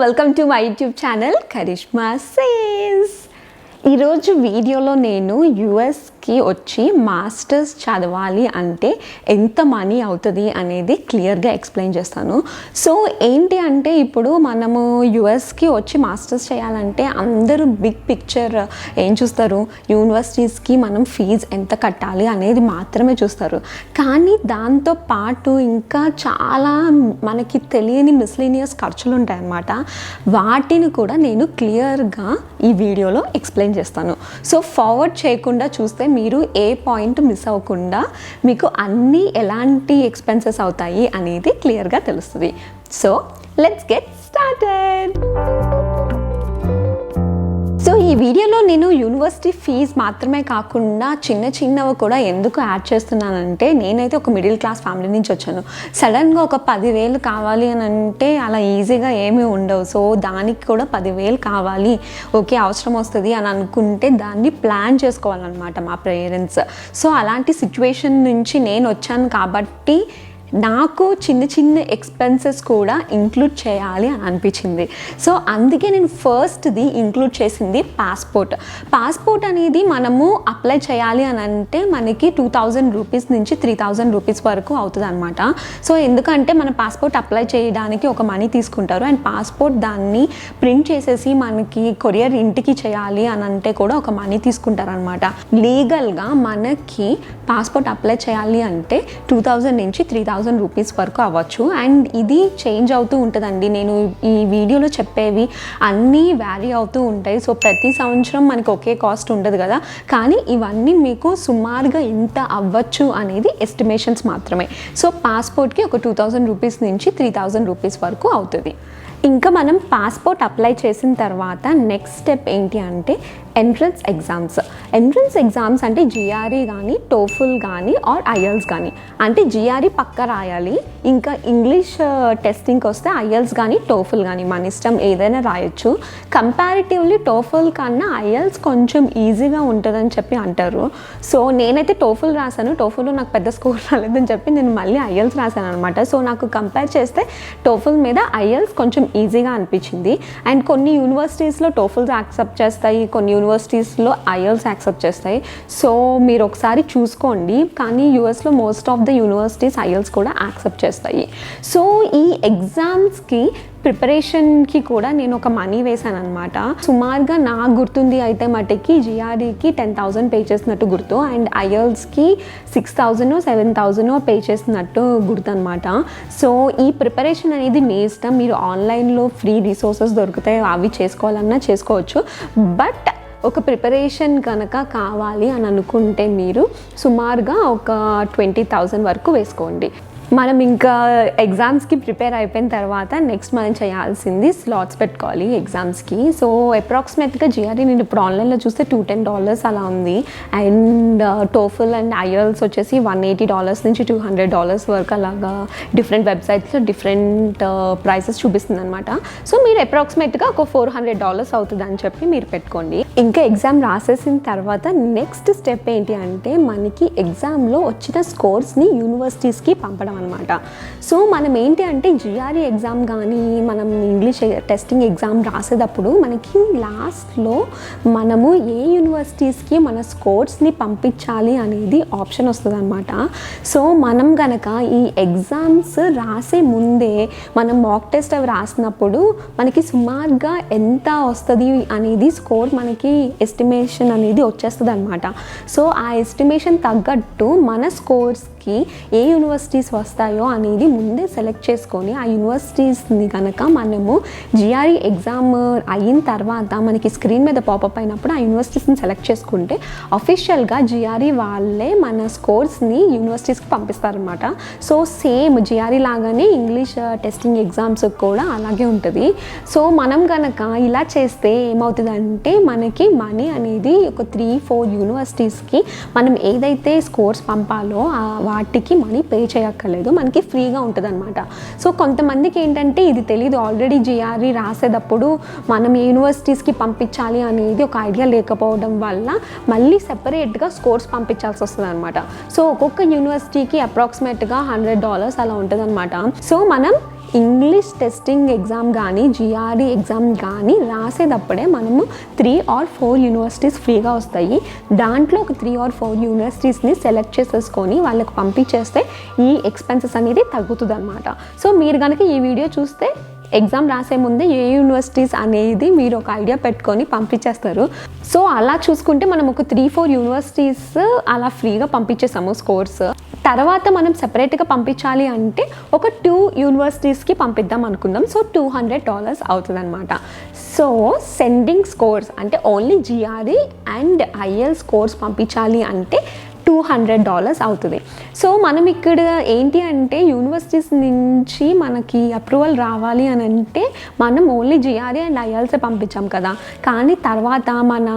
Welcome to my YouTube channel Karishma says. ఈరోజు వీడియోలో నేను యుఎస్కి వచ్చి మాస్టర్స్ చదవాలి అంటే ఎంత మనీ అవుతుంది అనేది క్లియర్గా ఎక్స్ప్లెయిన్ చేస్తాను. సో ఏంటి అంటే ఇప్పుడు మనము యుఎస్కి వచ్చి మాస్టర్స్ చేయాలంటే అందరూ బిగ్ పిక్చర్ ఏం చూస్తారు, యూనివర్సిటీస్కి మనం ఫీజు ఎంత కట్టాలి అనేది మాత్రమే చూస్తారు. కానీ దాంతో పాటు ఇంకా చాలా మనకి తెలియని మిస్లీనియస్ ఖర్చులు ఉంటాయన్నమాట. వాటిని కూడా నేను క్లియర్గా ఈ వీడియోలో ఎక్స్ప్లెయిన్ చేస్తాను. సో ఫార్వర్డ్ చేయకుండా చూస్తే మీరు ఏ పాయింట్ మిస్ అవ్వకుండా మీకు అన్నీ ఎలాంటి ఎక్స్పెన్సెస్ అవుతాయి అనేది క్లియర్గా తెలుస్తుంది. So let's get started. So ఈ వీడియోలో నేను యూనివర్సిటీ ఫీజు మాత్రమే కాకుండా చిన్నవి కూడా ఎందుకు యాడ్ చేస్తున్నానంటే, నేనైతే ఒక మిడిల్ క్లాస్ ఫ్యామిలీ నుంచి వచ్చాను. సడన్గా ఒక 10,000 కావాలి అని అంటే అలా ఈజీగా ఏమీ ఉండవు. సో దానికి కూడా 10,000 కావాలి, ఓకే అవసరం వస్తుంది అని అనుకుంటే దాన్ని ప్లాన్ చేసుకోవాలన్నమాట మా పేరెంట్స్. సో అలాంటి సిచ్యువేషన్ నుంచి నేను వచ్చాను కాబట్టి నాకు చిన్న ఎక్స్పెన్సెస్ కూడా ఇంక్లూడ్ చేయాలి అని అనిపించింది. సో అందుకే నేను ఫస్ట్ది ఇంక్లూడ్ చేసింది పాస్పోర్ట్ అనేది మనము అప్లై చేయాలి అని అంటే మనకి 2,000 రూపీస్ నుంచి 3,000 రూపీస్ వరకు అవుతుంది అనమాట. సో ఎందుకంటే మన పాస్పోర్ట్ అప్లై చేయడానికి ఒక మనీ తీసుకుంటారు, అండ్ పాస్పోర్ట్ దాన్ని ప్రింట్ చేసేసి మనకి కొరియర్ ఇంటికి చేయాలి అని అంటే కూడా ఒక మనీ తీసుకుంటారు అనమాట. లీగల్గా మనకి పాస్పోర్ట్ అప్లై చేయాలి అంటే 2,000 నుంచి 3,000 రూపీస్ వరకు అవ్వచ్చు. అండ్ ఇది చేంజ్ అవుతూ ఉంటుందండి. నేను ఈ వీడియోలో చెప్పేవి అన్నీ వ్యారీ అవుతూ ఉంటాయి. సో ప్రతి సంవత్సరం మనకి ఒకే కాస్ట్ ఉండదు కదా, కానీ ఇవన్నీ మీకు సుమారుగా ఇంత అవ్వచ్చు అనేది ఎస్టిమేషన్స్ మాత్రమే. సో పాస్పోర్ట్కి ఒక 2,000 రూపీస్ నుంచి 3,000 రూపీస్ వరకు అవుతుంది. ఇంకా మనం పాస్పోర్ట్ అప్లై చేసిన తర్వాత నెక్స్ట్ స్టెప్ ఏంటి అంటే ఎంట్రన్స్ ఎగ్జామ్స్ అంటే జిఆర్ఈ కానీ, టోఫుల్ కానీ ఆర్ ఐఎల్స్ కానీ. అంటే జిఆర్ఈ పక్క రాయాలి, ఇంకా ఇంగ్లీష్ టెస్టింగ్కి వస్తే ఐఎల్స్ కానీ టోఫుల్ కానీ మన ఇష్టం ఏదైనా రాయొచ్చు. కంపారిటివ్లీ టోఫుల్ కన్నా ఐఎల్స్ కొంచెం ఈజీగా ఉంటుందని చెప్పి అంటారు. సో నేనైతే టోఫుల్ రాశాను, టోఫుల్లో నాకు పెద్ద స్కోర్ రాలేదని చెప్పి నేను మళ్ళీ ఐఎల్స్ రాశాను అనమాట. సో నాకు కంపేర్ చేస్తే టోఫుల్ మీద ఐఎల్స్ కొంచెం ఈజీగా అనిపించింది. అండ్ కొన్ని యూనివర్సిటీస్లో టోఫుల్స్ యాక్సెప్ట్ చేస్తాయి, కొన్ని యూనివర్సిటీస్లో ఐఎల్స్ యాక్సెప్ట్ చేస్తాయి. సో మీరు ఒకసారి చూసుకోండి. కానీ యూఎస్లో most of the universities IELTS కూడా యాక్సెప్ట్ చేస్తాయి. సో ఈ ఎగ్జామ్స్కి ప్రిపరేషన్కి కూడా నేను ఒక మనీ వేసాను అనమాట. సుమారుగా నాకు గుర్తుంది అయితే మటుకి జిఆర్ఈకి 10,000 పే చేసినట్టు గుర్తు, అండ్ ఐఎల్స్కి 6,000 7,000 పే చేసినట్టు గుర్తు అనమాట. సో ఈ ప్రిపరేషన్ అనేది మీ ఇష్టం. మీరు ఆన్లైన్లో ఫ్రీ రిసోర్సెస్ దొరుకుతాయి, అవి చేసుకోవాలన్నా చేసుకోవచ్చు. బట్ ఒక ప్రిపరేషన్ కనుక కావాలి అని అనుకుంటే మీరు సుమారుగా ఒక 20,000 వరకు వేసుకోండి. మనం ఇంకా ఎగ్జామ్స్కి ప్రిపేర్ అయిపోయిన తర్వాత నెక్స్ట్ మనం చేయాల్సింది స్లాట్స్ పెట్టుకోవాలి ఎగ్జామ్స్కి. సో అప్రాక్సిమేట్గా జిఆర్ఈ నేను ఇప్పుడు ఆన్లైన్లో చూస్తే $210 అలా ఉంది. అండ్ టోఫుల్ అండ్ ఐఎల్స్ వచ్చేసి $180 నుంచి $200 వరకు అలాగా డిఫరెంట్ వెబ్సైట్స్లో డిఫరెంట్ ప్రైసెస్ చూపిస్తుంది అనమాట. సో మీరు అప్రాక్సిమేట్గా ఒక $400 అవుతుంది అని చెప్పి మీరు పెట్టుకోండి. ఇంకా ఎగ్జామ్ రాసేసిన తర్వాత నెక్స్ట్ స్టెప్ ఏంటి అంటే మనకి ఎగ్జామ్లో వచ్చిన స్కోర్స్ని యూనివర్సిటీస్కి పంపడం అనమాట. సో మనం ఏంటి అంటే జిఆర్ఈ ఎగ్జామ్ కానీ మనం ఇంగ్లీష్ టెస్టింగ్ ఎగ్జామ్ రాసేటప్పుడు మనకి లాస్ట్లో మనము ఏ యూనివర్సిటీస్కి మన స్కోర్స్ని పంపించాలి అనేది ఆప్షన్ వస్తుంది అనమాట. సో మనం కనుక ఈ ఎగ్జామ్స్ రాసే ముందే మనం మాక్ టెస్ట్ అవి రాసినప్పుడు మనకి సుమారుగా ఎంత వస్తుంది అనేది స్కోర్ మనకి ఎస్టిమేషన్ అనేది వచ్చేస్తుంది అనమాట. సో ఆ ఎస్టిమేషన్ తగ్గట్టు మన స్కోర్స్కి ఏ యూనివర్సిటీస్ వస్తాయో అనేది ముందే సెలెక్ట్ చేసుకొని ఆ యూనివర్సిటీస్ని కనుక మనము జిఆర్ఈ ఎగ్జామ్ అయిన తర్వాత మనకి స్క్రీన్ మీద పాపప్ అయినప్పుడు ఆ యూనివర్సిటీస్ని సెలెక్ట్ చేసుకుంటే అఫీషియల్గా జిఆర్ఈ వాళ్ళే మన స్కోర్స్ని యూనివర్సిటీస్కి పంపిస్తారనమాట. సో సేమ్ జిఆర్ఈ లాగానే ఇంగ్లీష్ టెస్టింగ్ ఎగ్జామ్స్ కూడా అలాగే ఉంటుంది. సో మనం కనుక ఇలా చేస్తే ఏమవుతుందంటే మనకి మనీ అనేది ఒక 3-4 యూనివర్సిటీస్కి మనం ఏదైతే స్కోర్స్ పంపాలో వాటికి మనీ పే చేయక్కర్లేదు, మనకి ఫ్రీగా ఉంటుంది అనమాట. సో కొంతమందికి ఏంటంటే ఇది తెలీదు, ఆల్రెడీ జిఆర్ఈ రాసేటప్పుడు మనం ఏ యూనివర్సిటీస్కి పంపించాలి అనేది ఒక ఐడియా లేకపోవడం వల్ల మళ్ళీ సెపరేట్గా స్కోర్స్ పంపించాల్సి వస్తుంది అనమాట. సో ఒక్కొక్క యూనివర్సిటీకి అప్రాక్సిమేట్గా $100 అలా ఉంటుంది అనమాట. సో మనం ఇంగ్లీష్ టెస్టింగ్ ఎగ్జామ్ కానీ జిఆర్ఈ ఎగ్జామ్ కానీ రాసేటప్పుడే మనము 3 or 4 యూనివర్సిటీస్ ఫ్రీగా వస్తాయి. దాంట్లో ఒక 3 or 4 యూనివర్సిటీస్ని సెలెక్ట్ చేసేసుకొని వాళ్ళకి పంపించేస్తే ఈ ఎక్స్పెన్సెస్ అనేది తగ్గుతుంది అనమాట. సో మీరు కనుక ఈ వీడియో చూస్తే ఎగ్జామ్ రాసే ముందే ఏ యూనివర్సిటీస్ అనేది మీరు ఒక ఐడియా పెట్టుకొని పంపించేస్తారు. సో అలా చూసుకుంటే మనం ఒక 3-4 యూనివర్సిటీస్ అలా ఫ్రీగా పంపించేసాము స్కోర్స్. తర్వాత మనం సెపరేట్గా పంపించాలి అంటే ఒక 2 యూనివర్సిటీస్కి పంపిద్దాం అనుకుందాం. సో $200 అవుతుంది అనమాట. సో సెండింగ్ స్కోర్స్ అంటే only GRE and IL scores పంపించాలి అంటే $200 అవుతుంది. సో మనం ఇక్కడ ఏంటి అంటే యూనివర్సిటీస్ నుంచి మనకి అప్రూవల్ రావాలి అని అంటే మనం ఓన్లీ జిఆర్ఈ అండ్ ఐఎల్సే పంపించాం కదా, కానీ తర్వాత మన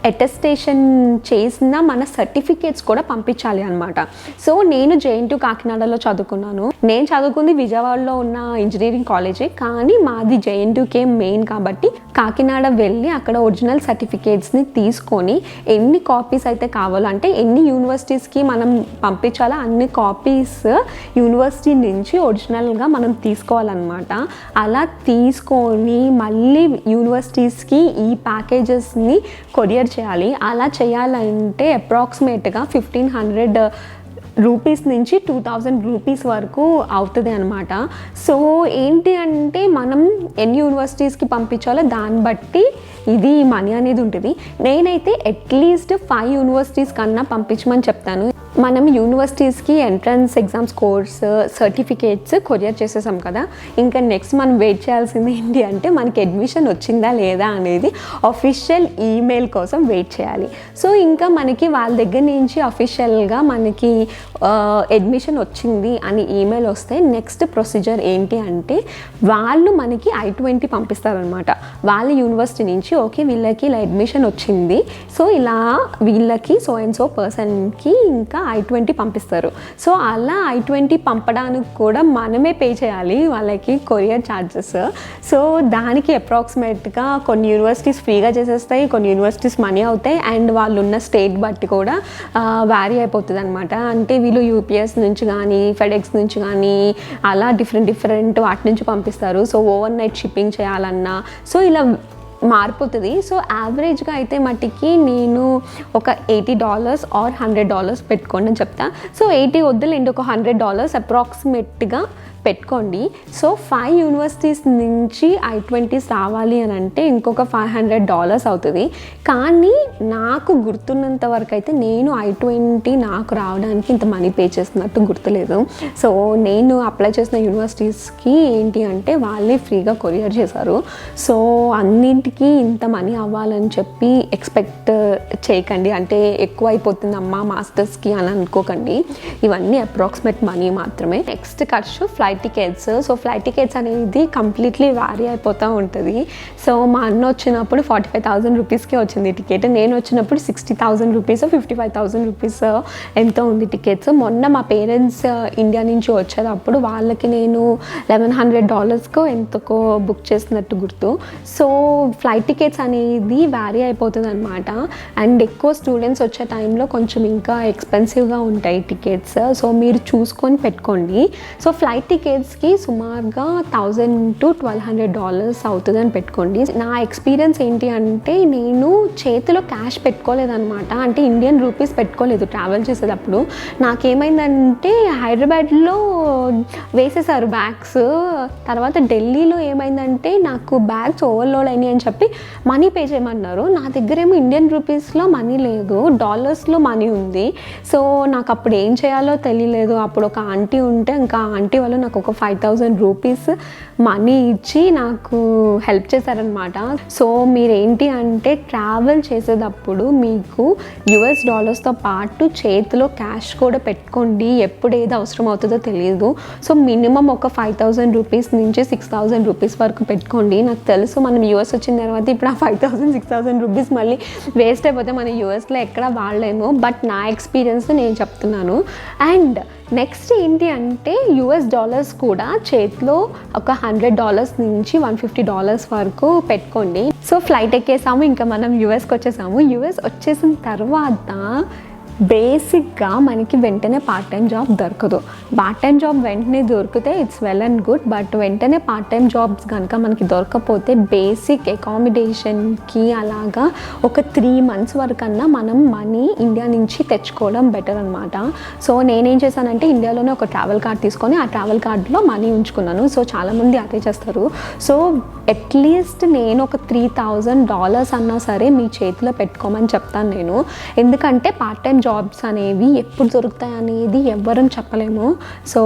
అటెస్టేషన్ చేసిన మన సర్టిఫికేట్స్ కూడా పంపించాలి అనమాట. సో నేను JNTU కాకినాడలో చదువుకున్నాను. నేను చదువుకుంది విజయవాడలో ఉన్న ఇంజనీరింగ్ కాలేజే, కానీ మాది JNTUకే మెయిన్ కాబట్టి కాకినాడ వెళ్ళి అక్కడ ఒరిజినల్ సర్టిఫికేట్స్ని తీసుకొని ఎన్ని కాపీస్ అయితే కావాలో అంటే ఎన్ని యూనివర్సిటీస్కి మనం పంపించాలో అన్ని కాపీస్ యూనివర్సిటీ నుంచి ఒరిజినల్గా మనం తీసుకోవాలన్నమాట. అలా తీసుకొని మళ్ళీ యూనివర్సిటీస్కి ఈ ప్యాకేజెస్ని కొరియర్ చేయాలి. అలా చేయాలంటే అప్రాక్సిమేట్గా 1500 రూపీస్ నుంచి 2000 రూపీస్ వరకు అవుతుంది అనమాట. సో ఏంటి అంటే మనం ఎన్ని యూనివర్సిటీస్కి పంపించాలో దాన్ని బట్టి ఇది మనీ అనేది ఉంటుంది. నేనైతే అట్లీస్ట్ 5 యూనివర్సిటీస్ కన్నా పంపించమని చెప్తాను. మనం యూనివర్సిటీస్కి entrance exams course certificates courier చేసేసాం కదా, ఇంకా నెక్స్ట్ మనం వెయిట్ చేయాల్సింది ఏంటి అంటే మనకి అడ్మిషన్ వచ్చిందా లేదా అనేది అఫీషియల్ ఈమెయిల్ కోసం వెయిట్ చేయాలి. సో ఇంకా మనకి వాళ్ళ దగ్గర నుంచి అఫీషియల్గా మనకి అడ్మిషన్ వచ్చింది అని ఈమెయిల్ వస్తే నెక్స్ట్ ప్రొసీజర్ ఏంటి అంటే వాళ్ళు మనకి I-20 పంపిస్తారనమాట. వాళ్ళ యూనివర్సిటీ నుంచి ఓకే వీళ్ళకి ఇలా అడ్మిషన్ వచ్చింది, సో ఇలా వీళ్ళకి సో అండ్ సో పర్సన్కి ఇంకా I-20 పంపిస్తారు. సో అలా I-20 పంపడానికి కూడా మనమే పే చేయాలి వాళ్ళకి కొరియర్ ఛార్జెస్. సో దానికి అప్రాక్సిమేట్గా కొన్ని యూనివర్సిటీస్ ఫ్రీగా చేసేస్తాయి, కొన్ని యూనివర్సిటీస్ మనీ అవుతాయి, అండ్ వాళ్ళు ఉన్న స్టేట్ బట్టి కూడా వ్యారీ అయిపోతుంది అనమాట. అంటే వీళ్ళు యూపీఎస్ నుంచి కానీ ఫెడెక్స్ నుంచి కానీ అలా డిఫరెంట్ వాటి నుంచి పంపిస్తారు. సో ఓవర్ నైట్ షిప్పింగ్ చేయాలన్నా సో ఇలా మారిపోతుంది. సో యావరేజ్గా అయితే మట్టికి నేను ఒక $80 or $100 పెట్టుకోండి అని చెప్తా. సో 80 వద్దులేండి, ఒక $100 అప్రాక్సిమేట్గా పెట్టుకోండి. సో 5 యూనివర్సిటీస్ నుంచి I-20 రావాలి అని అంటే ఇంకొక $500 అవుతుంది. కానీ నాకు గుర్తున్నంత వరకు అయితే నేను I-20 నాకు రావడానికి ఇంత మనీ పే చేస్తున్నట్టు గుర్తులేదు. సో నేను అప్లై చేసిన యూనివర్సిటీస్కి ఏంటి అంటే వాళ్ళే ఫ్రీగా కొరియర్ చేశారు. సో అన్నింటికి ఇంత మనీ అవ్వాలని చెప్పి ఎక్స్పెక్ట్ చేయకండి, అంటే ఎక్కువ అయిపోతుందమ్మా మాస్టర్స్కి అని అనుకోకండి. ఇవన్నీ అప్రాక్సిమేట్ మనీ మాత్రమే. నెక్స్ట్ ఖర్చు flight tickets. So flight tickets అనేది కంప్లీట్లీ వ్యారీ అయిపోతూ ఉంటుంది. సో మా అన్న వచ్చినప్పుడు 45,000 రూపీస్కే వచ్చింది టికెట్, నేను వచ్చినప్పుడు 60,000 రూపీస్ 55,000 రూపీస్ ఎంతో ఉంది టికెట్స్. మొన్న మా పేరెంట్స్ ఇండియా నుంచి వచ్చేటప్పుడు వాళ్ళకి నేను $1,100 ఎంతకో బుక్ చేసినట్టు గుర్తు. సో ఫ్లైట్ టికెట్స్ అనేది వ్యారీ అయిపోతుంది అనమాట. అండ్ ఎక్కువ స్టూడెంట్స్ వచ్చే టైంలో కొంచెం ఇంకా ఎక్స్పెన్సివ్గా ఉంటాయి టికెట్స్. సో మీరు చూసుకొని పెట్టుకోండి. సో ఫ్లైట్ టికెట్స్కి సుమారుగా $1,000 to $1,200 అవుతుందని పెట్టుకోండి. నా ఎక్స్పీరియన్స్ ఏంటి అంటే నేను చేతిలో క్యాష్ పెట్టుకోలేదన్నమాట, అంటే ఇండియన్ రూపీస్ పెట్టుకోలేదు ట్రావెల్ చేసేటప్పుడు. నాకేమైందంటే హైదరాబాద్లో వేసేసారు బ్యాగ్స్, తర్వాత ఢిల్లీలో ఏమైందంటే నాకు బ్యాగ్స్ ఓవర్లోడ్ అయినాయి అని చెప్పి మనీ పే చేయమన్నారు. నా దగ్గర ఏమో ఇండియన్ రూపీస్లో మనీ లేదు, డాలర్స్లో మనీ ఉంది. సో నాకు అప్పుడు ఏం చేయాలో తెలియలేదు. అప్పుడు ఒక ఆంటీ ఉంటే ఇంకా ఆంటీ వాళ్ళు నాకు ఒక 5,000 రూపీస్ మనీ ఇచ్చి నాకు హెల్ప్ చేశారనమాట. సో మీరేంటి అంటే ట్రావెల్ చేసేటప్పుడు మీకు $US పాటు చేతిలో క్యాష్ కూడా పెట్టుకోండి, ఎప్పుడు ఏది అవసరం అవుతుందో తెలియదు. సో మినిమం ఒక 5,000 రూపీస్ నుంచి 6,000 రూపీస్ వరకు పెట్టుకోండి. నాకు తెలుసు మనం యూఎస్ వచ్చిన తర్వాత ఇప్పుడు ఆ 5,000 6,000 రూపీస్ మళ్ళీ వేస్ట్ అయిపోతే మన యూఎస్లో ఎక్కడ వాడలేము, బట్ నా ఎక్స్పీరియన్స్ నేను చెప్తున్నాను. అండ్ నెక్స్ట్ ఏంటి అంటే $US కూడా చేతిలో ఒక $100 నుంచి $150 వరకు పెట్టుకోండి. సో ఫ్లైట్ ఎక్కేసాము, ఇంకా మనం యూఎస్కి వచ్చేసాము. యూఎస్ వచ్చేసిన తర్వాత బేసిక్గా మనకి వెంటనే పార్ట్ టైం జాబ్ దొరకదు. పార్ట్ టైం జాబ్ వెంటనే దొరికితే it's well and good. But వెంటనే పార్ట్ టైం జాబ్స్ కనుక మనకి దొరకకపోతే బేసిక్ అకామిడేషన్కి అలాగా ఒక 3 months వరకన్నా మనం మనీ ఇండియా నుంచి తెచ్చుకోవడం బెటర్ అనమాట. సో నేనేం చేశానంటే ఇండియాలోనే ఒక ట్రావెల్ కార్డ్ తీసుకొని ఆ ట్రావెల్ కార్డ్లో మనీ ఉంచుకున్నాను. సో చాలామంది అదే చేస్తారు. సో అట్లీస్ట్ నేను ఒక $3,000 అన్నా సరే మీ చేతిలో పెట్టుకోమని చెప్తాను నేను. ఎందుకంటే పార్ట్ టైం జాబ్స్ అనేవి ఎప్పుడు దొరుకుతాయి అనేది ఎవ్వరం చెప్పలేము. సో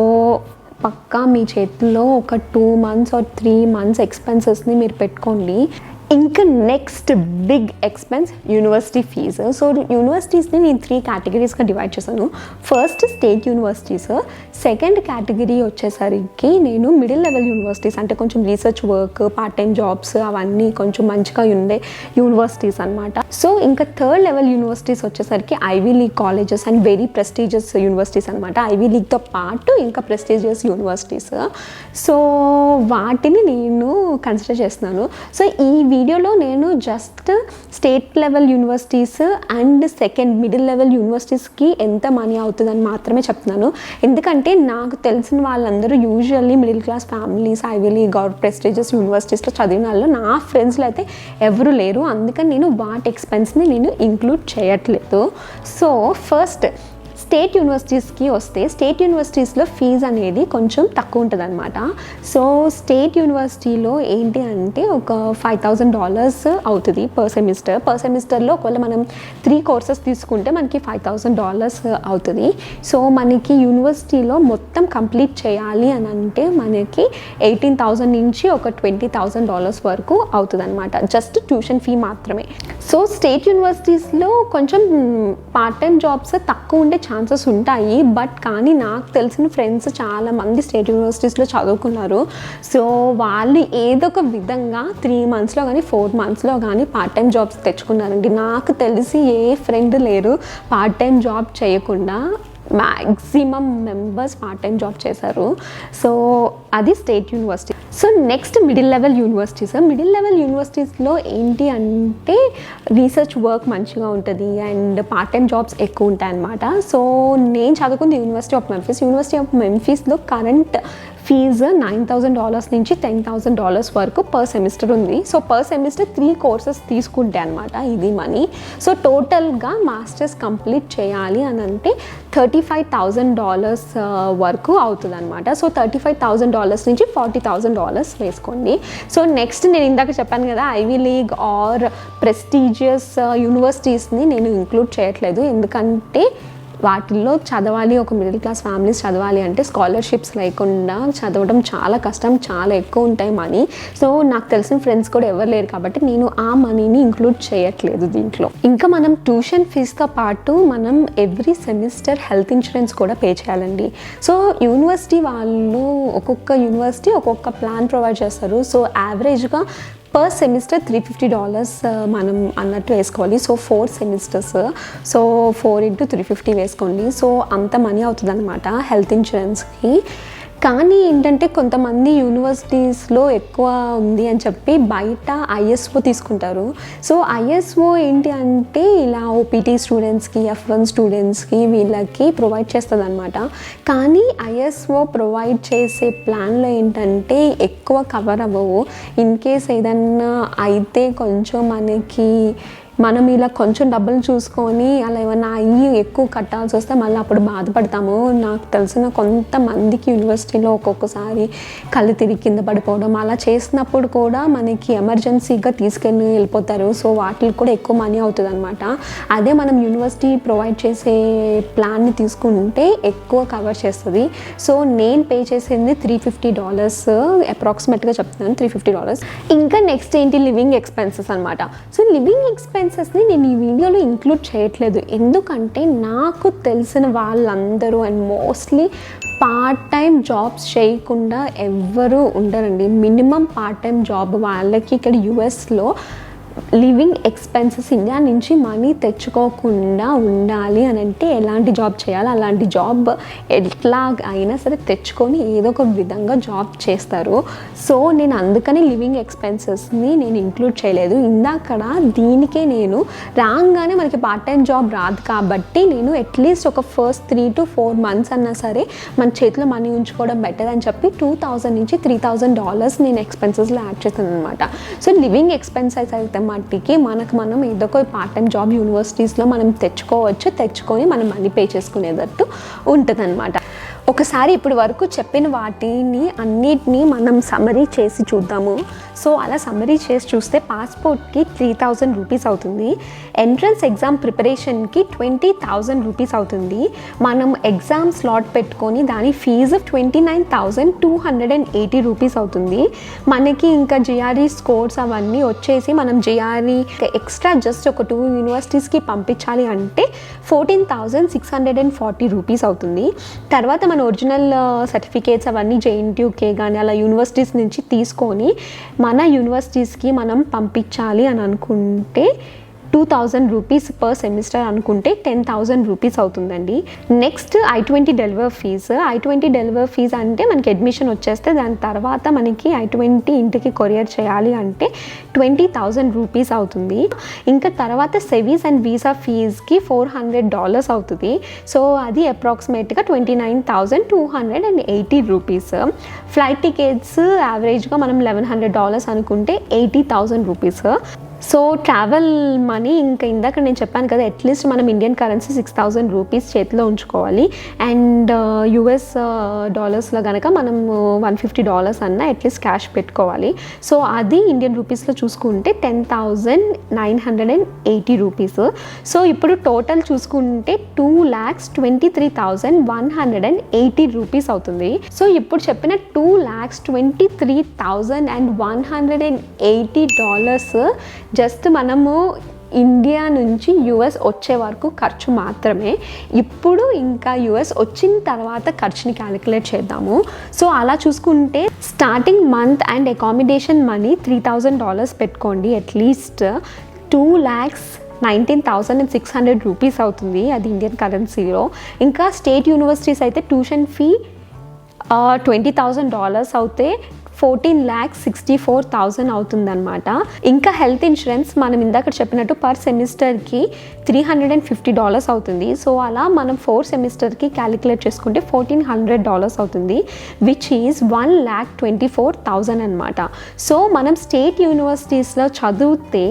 పక్కా మీ చేతిలో ఒక 2 months or 3 months ఎక్స్పెన్సెస్ని మీరు పెట్టుకోండి. ఇంకా next big expense university fee. So యూనివర్సిటీస్ని నేను 3 categories డివైడ్ చేశాను. First state universities, second category వచ్చేసరికి నేను మిడిల్ లెవెల్ యూనివర్సిటీస్, అంటే కొంచెం research work, part time jobs అవన్నీ కొంచెం మంచిగా ఉండే యూనివర్సిటీస్ అనమాట. సో ఇంకా థర్డ్ లెవెల్ యూనివర్సిటీస్ వచ్చేసరికి Ivy League colleges and very prestigious universities అనమాట. ఐవీ లీగ్తో పాటు ఇంకా ప్రెస్టీజియస్ యూనివర్సిటీస్. సో వాటిని నేను కన్సిడర్ చేస్తున్నాను. సో ఈ వీడియోలో నేను just state level universities and second middle level యూనివర్సిటీస్కి ఎంత మనీ అవుతుందని మాత్రమే చెప్తున్నాను. ఎందుకంటే నాకు తెలిసిన వాళ్ళందరూ usually middle class families, Ivy League or prestigious యూనివర్సిటీస్లో చదివిన వాళ్ళు నా ఫ్రెండ్స్లో అయితే ఎవరు లేరు. అందుకని నేను వాటి ఎక్స్పెన్స్ని నేను ఇంక్లూడ్ చేయట్లేదు. సో ఫస్ట్ స్టేట్ యూనివర్సిటీస్కి వస్తే స్టేట్ యూనివర్సిటీస్లో ఫీజు అనేది కొంచెం తక్కువ ఉంటుంది అనమాట. సో స్టేట్ యూనివర్సిటీలో ఏంటి అంటే ఒక $5,000 అవుతుంది పర్ సెమిస్టర్లో. ఒకవేళ మనం 3 courses తీసుకుంటే మనకి $5,000 అవుతుంది. సో మనకి యూనివర్సిటీలో మొత్తం కంప్లీట్ చేయాలి అని అంటే మనకి $18,000 నుంచి ఒక $20,000 వరకు అవుతుంది అనమాట, జస్ట్ ట్యూషన్ ఫీ మాత్రమే. సో స్టేట్ యూనివర్సిటీస్లో కొంచెం పార్ట్ టైం జాబ్స్ తక్కువ ఉండే ఛాన్సెస్ ఉంటాయి. బట్ కానీ నాకు తెలిసిన ఫ్రెండ్స్ చాలామంది స్టేట్ యూనివర్సిటీస్లో చదువుకున్నారు. సో వాళ్ళు ఏదో ఒక విధంగా 3 monthsలో కానీ 4 monthsలో కానీ పార్ట్ టైం జాబ్స్ తెచ్చుకున్నారండి. నాకు తెలిసి ఏ ఫ్రెండ్ లేరు పార్ట్ టైం జాబ్ చేయకుండా. Maximum members part time job చేశారు. సో అది state university. So next middle level universities. Middle level యూనివర్సిటీస్లో ఏంటి అంటే రీసెర్చ్ వర్క్ మంచిగా ఉంటుంది అండ్ పార్ట్ టైం జాబ్స్ ఎక్కువ ఉంటాయి అన్నమాట. సో నేను చదువుకుంది యూనివర్సిటీ ఆఫ్ మెంఫిస్లో కరెంట్ ఫీజు $9,000 నుంచి $10,000 వరకు పర్ సెమిస్టర్ ఉంది. సో పర్ సెమిస్టర్ 3 courses తీసుకుంటే అనమాట ఇది మనీ. సో టోటల్గా మాస్టర్స్ కంప్లీట్ చేయాలి అని అంటే $35,000 వరకు అవుతుంది అనమాట. సో $35,000 నుంచి $40,000 వేసుకోండి. సో నెక్స్ట్ నేను ఇందాక చెప్పాను కదా ఐవీ లీగ్ ఆర్ ప్రెస్టీజియస్ యూనివర్సిటీస్ని నేను ఇంక్లూడ్ చేయట్లేదు. ఎందుకంటే వాటిల్లో చదవాలి, ఒక మిడిల్ క్లాస్ ఫ్యామిలీస్ చదవాలి అంటే స్కాలర్షిప్స్ లేకుండా చదవడం చాలా కష్టం, చాలా ఎక్కువ ఉంటాయి మనీ. సో నాకు తెలిసిన ఫ్రెండ్స్ కూడా ఎవరు లేరు కాబట్టి నేను ఆ మనీని ఇంక్లూడ్ చేయట్లేదు దీంట్లో. ఇంకా మనం ట్యూషన్ ఫీజుతో పాటు మనం ఎవ్రీ సెమిస్టర్ హెల్త్ ఇన్సూరెన్స్ కూడా పే చేయాలండి. సో యూనివర్సిటీ వాళ్ళు ఒక్కొక్క యూనివర్సిటీ ఒక్కొక్క ప్లాన్ ప్రొవైడ్ చేస్తారు. సో యావరేజ్గా పర్ సెమిస్టర్ $350 మనం అన్నట్టు వేసుకోవాలి. సో 4 semesters, సో 4 into 350 వేసుకోండి. సో అంత మనీ అవుతుంది అనమాట హెల్త్ ఇన్సూరెన్స్కి. కానీ ఏంటంటే కొంతమంది యూనివర్సిటీస్లో ఎక్కువ ఉంది అని చెప్పి బయట ఐఎస్ఓ తీసుకుంటారు. సో ఐఎస్ఓ ఏంటి అంటే ఇలా ఓపీటీ స్టూడెంట్స్కి, F1 స్టూడెంట్స్కి వీళ్ళకి ప్రొవైడ్ చేస్తుంది అనమాట. కానీ ఐఎస్ఓ ప్రొవైడ్ చేసే ప్లాన్లో ఏంటంటే ఎక్కువ కవర్ అవ్వవు. ఇన్ కేస్ ఏదన్నా అయితే కొంచెం మనం ఇలా కొంచెం డబ్బులు చూసుకొని అలా ఏమన్నా అయ్యి ఎక్కువ కట్టాల్సి వస్తే మళ్ళీ అప్పుడు బాధపడతాము. నాకు తెలిసిన కొంతమందికి యూనివర్సిటీలో ఒక్కొక్కసారి కళ్ళు తిరిగి కింద పడిపోవడం అలా చేసినప్పుడు కూడా మనకి ఎమర్జెన్సీగా తీసుకెళ్ళి వెళ్ళిపోతారు. సో వాటికి కూడా ఎక్కువ మనీ అవుతుంది అనమాట. అదే మనం యూనివర్సిటీ ప్రొవైడ్ చేసే ప్లాన్ని తీసుకుంటే ఎక్కువ కవర్ చేస్తుంది. సో నేను పే చేసింది $350 అప్రాక్సిమేట్గా చెప్తున్నాను, $350. ఇంకా నెక్స్ట్ ఏంటి లివింగ్ ఎక్స్పెన్సెస్ అనమాట. సో లివింగ్ ఎక్స్పెన్సెస్ని నేను ఈ వీడియోలో ఇంక్లూడ్ చేయట్లేదు. ఎందుకంటే నాకు తెలిసిన వాళ్ళందరూ and mostly part time jobs చేయకుండా ఎవ్వరూ ఉండరండి. మినిమం పార్ట్ టైం జాబ్ వాళ్ళకి ఇక్కడ యూఎస్లో లివింగ్ ఎక్స్పెన్సెస్ ఇండియా నుంచి మనీ తెచ్చుకోకుండా ఉండాలి అని అంటే ఎలాంటి జాబ్ చేయాలి, అలాంటి జాబ్ ఎట్లా అయినా సరే తెచ్చుకొని ఏదో ఒక విధంగా జాబ్ చేస్తారు. సో నేను అందుకని లివింగ్ ఎక్స్పెన్సెస్ని నేను ఇంక్లూడ్ చేయలేదు. ఇందాకడ దీనికే నేను రాగానే మనకి పార్ట్ టైం జాబ్ రాదు కాబట్టి నేను అట్లీస్ట్ ఒక ఫస్ట్ 3 to 4 months అన్నా సరే మన చేతిలో మనీ ఉంచుకోవడం బెటర్ అని చెప్పి $2,000 నుంచి $3,000 నేను ఎక్స్పెన్సెస్లో యాడ్ చేస్తాను అనమాట. సో లివింగ్ ఎక్స్పెన్సెస్ అయితే మట్టికి మనం ఏదో ఒక పార్ట్ టైం జాబ్ యూనివర్సిటీస్లో మనం తెచ్చుకొని మనం మనీ పే చేసుకునేటట్టు ఉంటుంది అనమాట. ఒకసారి ఇప్పటి వరకు చెప్పిన వాటిని అన్నిటినీ మనం సమ్మరీ చేసి చూద్దాము. సో అలా సమ్మరీ చేసి చూస్తే పాస్పోర్ట్కి $3,000 అవుతుంది, ఎంట్రన్స్ ఎగ్జామ్ ప్రిపరేషన్కి $20,000 అవుతుంది, మనం ఎగ్జామ్ స్లాట్ పెట్టుకొని దాని ఫీజు $29,280 అవుతుంది. మనకి ఇంకా జిఆర్ఈ స్కోర్స్ అవన్నీ వచ్చేసి మనం జిఆర్ఈ ఎక్స్ట్రా జస్ట్ ఒక 2 యూనివర్సిటీస్కి పంపించాలి అంటే $14,640 అవుతుంది. తర్వాత మన ఒరిజినల్ సర్టిఫికేట్స్ అవన్నీ జేఎన్టీయూకే కానీ అలా యూనివర్సిటీస్ నుంచి తీసుకొని మన యూనివర్సిటీస్కి మనం పంపించాలి అని అనుకుంటే $2,000 పర్ సెమిస్టర్ అనుకుంటే $10,000 అవుతుందండి. నెక్స్ట్ I-20 డెలివరీ ఫీజు అంటే మనకి అడ్మిషన్ వచ్చేస్తే దాని తర్వాత మనకి I-20 ఇంటికి కొరియర్ చేయాలి అంటే $20,000 అవుతుంది. ఇంకా తర్వాత సెవీస్ అండ్ వీసా ఫీజ్కి $400 అవుతుంది. సో అది అప్రాక్సిమేట్గా $29,280. ఫ్లైట్ టికెట్స్ యావరేజ్గా మనం $1,100 అనుకుంటే $80,000. సో ట్రావెల్ మనీ ఇంకా ఇందాక నేను చెప్పాను కదా, అట్లీస్ట్ మనం ఇండియన్ కరెన్సీ $6,000 చేతిలో ఉంచుకోవాలి. అండ్ US డాలర్స్లో కనుక మనం $150 అన్న అట్లీస్ట్ క్యాష్ పెట్టుకోవాలి. సో అది ఇండియన్ రూపీస్లో చూసుకుంటే $10,980. సో ఇప్పుడు టోటల్ చూసుకుంటే $2,23,180 అవుతుంది. సో ఇప్పుడు చెప్పిన $2,23,180 జస్ట్ మనము ఇండియా నుంచి US వచ్చే వరకు ఖర్చు మాత్రమే. ఇప్పుడు ఇంకా US వచ్చిన తర్వాత ఖర్చుని క్యాలిక్యులేట్ చేద్దాము. సో అలా చూసుకుంటే starting month and accommodation money $3,000 పెట్టుకోండి. అట్లీస్ట్ $2,19,600 అవుతుంది, అది ఇండియన్ కరెన్సీలో. ఇంకా స్టేట్ యూనివర్సిటీస్ అయితే ట్యూషన్ ఫీ $20,000 అవుతే $14,64,000 అవుతుందన్నమాట. ఇంకా హెల్త్ ఇన్సూరెన్స్ మనం ఇందాక చెప్పినట్టు పర్ సెమిస్టర్కి $350 అవుతుంది. సో అలా మనం 4 సెమిస్టర్కి క్యాలిక్యులేట్ చేసుకుంటే $1,400 అవుతుంది, విచ్ ఈజ్ $1,24,000 అనమాట. సో మనం స్టేట్ యూనివర్సిటీస్లో చదివితే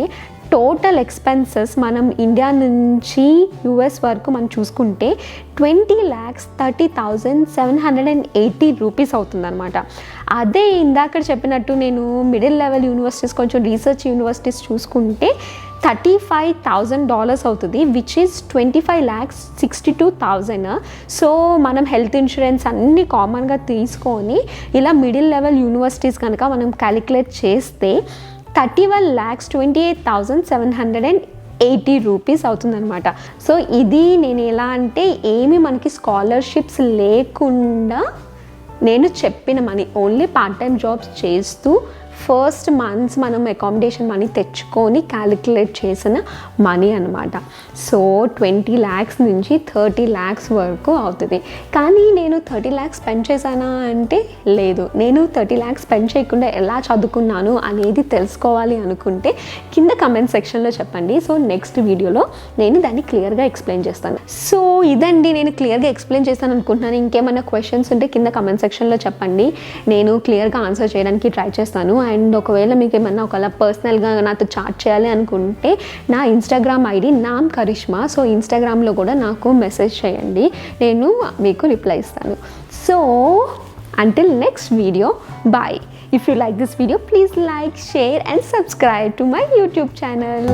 టోటల్ ఎక్స్పెన్సెస్ మనం ఇండియా నుంచి US వరకు మనం చూసుకుంటే $20,30,780 అవుతుందన్నమాట. అదే ఇందాక చెప్పినట్టు నేను మిడిల్ లెవెల్ యూనివర్సిటీస్ కొంచెం రీసెర్చ్ యూనివర్సిటీస్ చూసుకుంటే $35,000 అవుతుంది, విచ్ ఈజ్ $25,62,000. సో మనం హెల్త్ ఇన్సూరెన్స్ అన్నీ కామన్గా తీసుకొని ఇలా మిడిల్ లెవెల్ యూనివర్సిటీస్ కనుక మనం క్యాలిక్యులేట్ చేస్తే $31,28,780 అవుతుందన్నమాట. సో ఇది నేను ఎలా అంటే ఏమి మనకి స్కాలర్షిప్స్ లేకుండా నేను చెప్పిన money only part time jobs చేస్తూ ఫస్ట్ మంత్స్ మనం అకామిడేషన్ మనీ తెచ్చుకొని క్యాలిక్యులేట్ చేసిన మనీ అనమాట. సో 20 lakhs నుంచి 30 lakhs వరకు అవుతుంది. కానీ నేను 30 lakhs స్పెండ్ చేశానా అంటే లేదు. నేను 30 lakhs స్పెండ్ చేయకుండా ఎలా చదువుకున్నాను అనేది తెలుసుకోవాలి అనుకుంటే కింద కమెంట్ సెక్షన్లో చెప్పండి. సో నెక్స్ట్ వీడియోలో నేను దాన్ని క్లియర్గా ఎక్స్ప్లెయిన్ చేస్తాను. సో ఇదండి, నేను క్లియర్గా ఎక్స్ప్లెయిన్ చేస్తాను అనుకుంటున్నాను. ఇంకేమైనా క్వశ్చన్స్ ఉంటే కింద కమెంట్ సెక్షన్లో చెప్పండి, నేను క్లియర్గా ఆన్సర్ చేయడానికి ట్రై చేస్తాను. అండ్ ఒకవేళ మీకు ఏమన్నా ఒకవేళ పర్సనల్గా నాతో చాట్ చేయాలి అనుకుంటే నా ఇన్స్టాగ్రామ్ ఐడి నామ్ కరిష్మా. సో ఇన్స్టాగ్రామ్లో కూడా నాకు మెసేజ్ చేయండి, నేను మీకు రిప్లై ఇస్తాను. So until next video, bye. If you like this video, please like, share and subscribe to my YouTube channel.